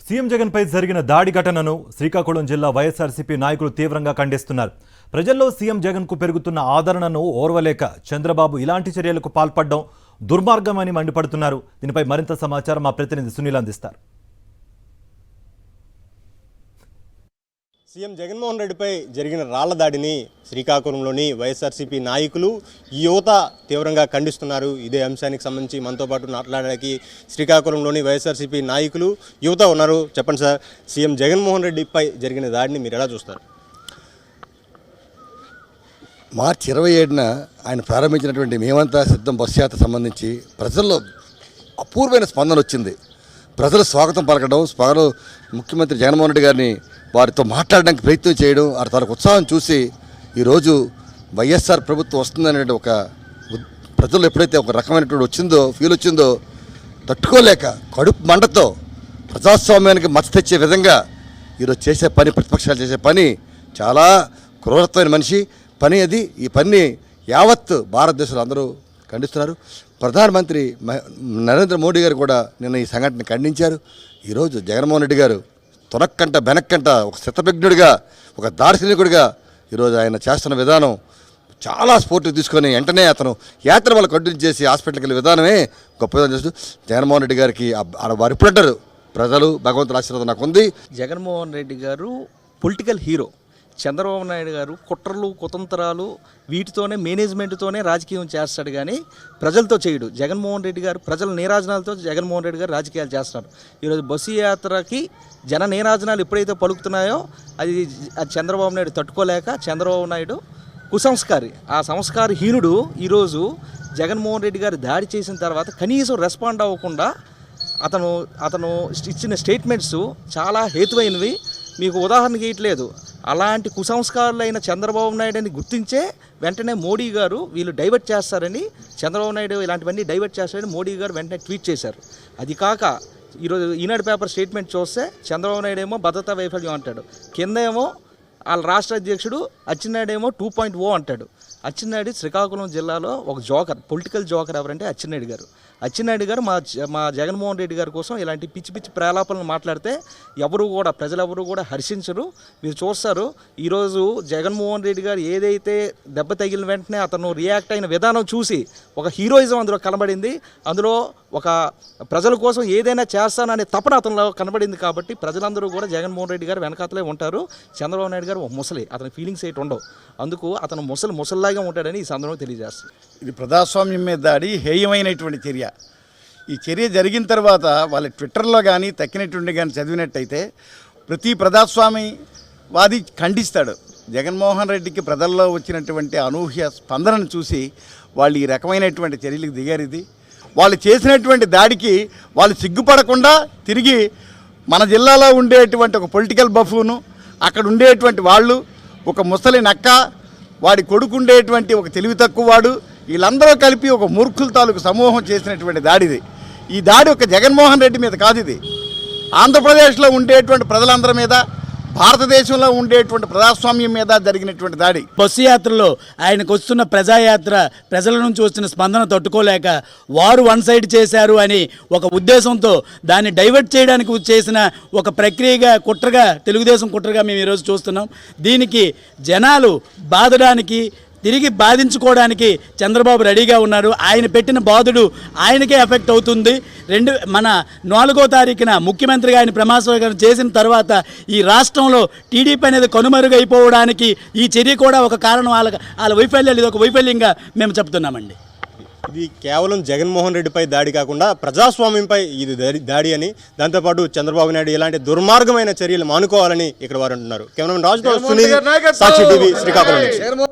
CM Jagan పై జరిగిన దాడి ఘటనను శ్రీకాకుళం జిల్లా వైఎస్ఆర్సీపీ నాయకులు తీవ్రంగా ఖండిస్తున్నారు. ప్రజల్లో సీఎం జగన్ కు పెరుగుతున్న ఆదరణను ఓర్వలేక చంద్రబాబు ఇలాంటి చర్యలకు పాల్పడడం దుర్మార్గమని మండిపడుతున్నారు. దీనిపై మరింత సమాచారం మా ప్రతినిధి సునీల్ అందిస్తారు. సీఎం జగన్మోహన్ రెడ్డిపై జరిగిన రాళ్ల దాడిని శ్రీకాకుళంలోని వైఎస్ఆర్సీపీ నాయకులు యువత తీవ్రంగా ఖండిస్తున్నారు. ఇదే అంశానికి సంబంధించి మనతో పాటు మాట్లాడడానికి శ్రీకాకుళంలోని వైఎస్ఆర్సీపీ నాయకులు యువత ఉన్నారు. చెప్పండి సార్, సీఎం జగన్మోహన్ రెడ్డిపై జరిగిన దాడిని మీరు ఎలా చూస్తారు? మార్చి 27న ఆయన ప్రారంభించినటువంటి మేమంతా సిద్ధం బస్సు యాత్ర సంబంధించి ప్రజల్లో అపూర్వమైన స్పందన వచ్చింది. ప్రజలు స్వాగతం పలకడం, ముఖ్యమంత్రి జగన్మోహన్ రెడ్డి గారిని వారితో మాట్లాడడానికి ప్రయత్నం చేయడం, వారి ఉత్సాహం చూసి ఈరోజు వైఎస్ఆర్ ప్రభుత్వం వస్తుందనే ఒక ప్రజలు ఎప్పుడైతే ఒక రకమైనటువంటి ఫీల్ వచ్చిందో తట్టుకోలేక కడుపు మంటతో ప్రజాస్వామ్యానికి మచ్చ తెచ్చే విధంగా ఈరోజు చేసే పని, ప్రతిపక్షాలు చేసే పని చాలా క్రూరత్వమైన మనిషి పని అది. ఈ పని యావత్ భారతదేశంలో అందరూ ఖండిస్తున్నారు. ప్రధానమంత్రి నరేంద్ర మోడీ గారు కూడా నిన్న ఈ సంఘటన ఖండించారు. ఈరోజు జగన్మోహన్ రెడ్డి గారు తొనక్కంట బెనక్కంట ఒక శతభిజ్ఞుడిగా, ఒక దార్శనికుడిగా ఈరోజు ఆయన చేస్తున్న విధానం చాలా స్ఫూర్తి తీసుకొని వెంటనే అతను యాత్ర వాళ్ళు కంటిన్యూ చేసి హాస్పిటల్కి వెళ్ళే విధానమే గొప్పదనం చేస్తూ జగన్మోహన్ రెడ్డి గారికి వారు ఇప్పుడు అంటారు, ప్రజలు భగవంతుల ఆశీర్వాదం నాకు ఉంది. జగన్మోహన్ రెడ్డి గారు పొలిటికల్ హీరో. చంద్రబాబు నాయుడు గారు కుట్రలు, కుతంత్రాలు వీటితోనే, మేనేజ్మెంట్తోనే రాజకీయం చేస్తాడు కానీ ప్రజలతో చేయడు. జగన్మోహన్ రెడ్డి గారు ప్రజల నీరాజనాలతో జగన్మోహన్ రెడ్డి గారు రాజకీయాలు చేస్తున్నారు. ఈరోజు బస్సు యాత్రకి జన నీరాజనాలు ఎప్పుడైతే పలుకుతున్నాయో అది చంద్రబాబు నాయుడు తట్టుకోలేక చంద్రబాబు నాయుడు కుసంస్కారి, ఆ సంస్కారహీనుడు ఈరోజు జగన్మోహన్ రెడ్డి గారు దాడి చేసిన తర్వాత కనీసం రెస్పాండ్ అవ్వకుండా అతను ఇచ్చిన స్టేట్మెంట్స్ చాలా హేతువైనవి. మీకు ఉదాహరణకి ఇయట్లేదు. అలాంటి కుసంస్కారులైన చంద్రబాబు నాయుడుని గుర్తించే వెంటనే మోడీ గారు వీళ్ళు డైవర్ట్ చేస్తారని, చంద్రబాబు నాయుడు ఇలాంటివన్నీ డైవర్ట్ చేస్తారని మోడీ గారు వెంటనే ట్వీట్ చేశారు. అది కాక ఈరోజు ఈనాడు పేపర్ స్టేట్మెంట్ చూస్తే చంద్రబాబు నాయుడు ఏమో భద్రతా వైఫల్యం అంటాడు, కింద ఏమో వాళ్ళ రాష్ట్ర అధ్యక్షుడు అచ్చెన్నాయుడు ఏమో 2.0 అంటాడు. అచ్చెన్నాయుడు శ్రీకాకుళం జిల్లాలో ఒక జోకర్, పొలిటికల్ జోకర్ ఎవరంటే అచ్చెన్నాయుడు గారు. అచ్చెన్నాయుడు గారు మా జగన్మోహన్ రెడ్డి గారి కోసం ఇలాంటి పిచ్చి పిచ్చి ప్రలాపనలు మాట్లాడితే ప్రజలెవరూ కూడా హర్షించరు. మీరు చూస్తారు, ఈరోజు జగన్మోహన్ రెడ్డి గారు ఏదైతే దెబ్బ తగిలిన వెంటనే అతను రియాక్ట్ అయిన విధానం చూసి ఒక హీరోయిజం అందులో కనబడింది. అందులో ఒక ప్రజల కోసం ఏదైనా చేస్తాననే తపన అతనిలో కనబడింది. కాబట్టి ప్రజలందరూ కూడా జగన్మోహన్ రెడ్డి గారు వెనకాతలే ఉంటారు. చంద్రబాబు నాయుడు గారు ఒక ముసలి, అతని ఫీలింగ్స్ ఏంటి ఉండవు. అందుకు అతను ముసలిలాగా ఉంటాడని ఈ సందర్భంగా తెలియజేస్తారు. ఇది ప్రజాస్వామ్యం మీద దాడి, హేయమైనటువంటి చర్య. ఈ చర్య జరిగిన తర్వాత వాళ్ళ ట్విట్టర్లో కానీ తక్కినటువంటి కానీ చదివినట్టయితే ప్రతి ప్రజాస్వామ్యవాది ఖండిస్తాడు. జగన్మోహన్ రెడ్డికి ప్రజల్లో వచ్చినటువంటి అనూహ్య స్పందనను చూసి వాళ్ళు ఈ రకమైనటువంటి చర్యలకు దిగారు. ఇది వాళ్ళు చేసినటువంటి దాడికి వాళ్ళు సిగ్గుపడకుండా తిరిగి మన జిల్లాలో ఉండేటువంటి ఒక పొలిటికల్ బఫూను, అక్కడ ఉండేటువంటి వాళ్ళు, ఒక ముసలి నక్క, వాడి కొడుకు ఉండేటువంటి ఒక తెలివి తక్కువ వాడు, వీళ్ళందరూ కలిపి ఒక మూర్ఖుల తాలూకు సమూహం చేసినటువంటి దాడిది. ఈ దాడి ఒక జగన్మోహన్ రెడ్డి మీద కాదు, ఇది ఆంధ్రప్రదేశ్లో ఉండేటువంటి ప్రజలందరి మీద, భారతదేశంలో ఉండేటువంటి ప్రజాస్వామ్యం మీద జరిగినటువంటి దాడి. బస్సు యాత్రలో ఆయనకు వస్తున్న ప్రజాయాత్ర, ప్రజల నుంచి వస్తున్న స్పందన తట్టుకోలేక వారు వన్ సైడ్ చేశారు అని ఒక ఉద్దేశంతో దాన్ని డైవర్ట్ చేయడానికి చేసిన ఒక ప్రక్రియగా, కుట్రగా, తెలుగుదేశం కుట్రగా మేము ఈరోజు చూస్తున్నాం. దీనికి జనాలు బాధడానికి, తిరిగి బాధించుకోవడానికి చంద్రబాబు రెడీగా ఉన్నారు. ఆయన పెట్టిన బాధుడు ఆయనకే ఎఫెక్ట్ అవుతుంది. మన 4వ తారీఖున ముఖ్యమంత్రిగా ఆయన ప్రమాణ చేసిన తర్వాత ఈ రాష్ట్రంలో టీడీపీ అనేది కనుమరుగైపోవడానికి ఈ చర్య కూడా ఒక కారణం. వాళ్ళ వైఫల్యాలు ఇది ఒక వైఫల్యంగా మేము చెప్తున్నామండి. ఇది కేవలం జగన్మోహన్ రెడ్డిపై దాడి కాకుండా ప్రజాస్వామ్యంపై ఇది దాడి అని, దాంతోపాటు చంద్రబాబు నాయుడు ఇలాంటి దుర్మార్గమైన చర్యలు మానుకోవాలని ఇక్కడ వారు అంటున్నారు. కెమెరామెన్ రాజుతో సునీల్, సాక్షి టీవీ, శ్రీకాకుళం.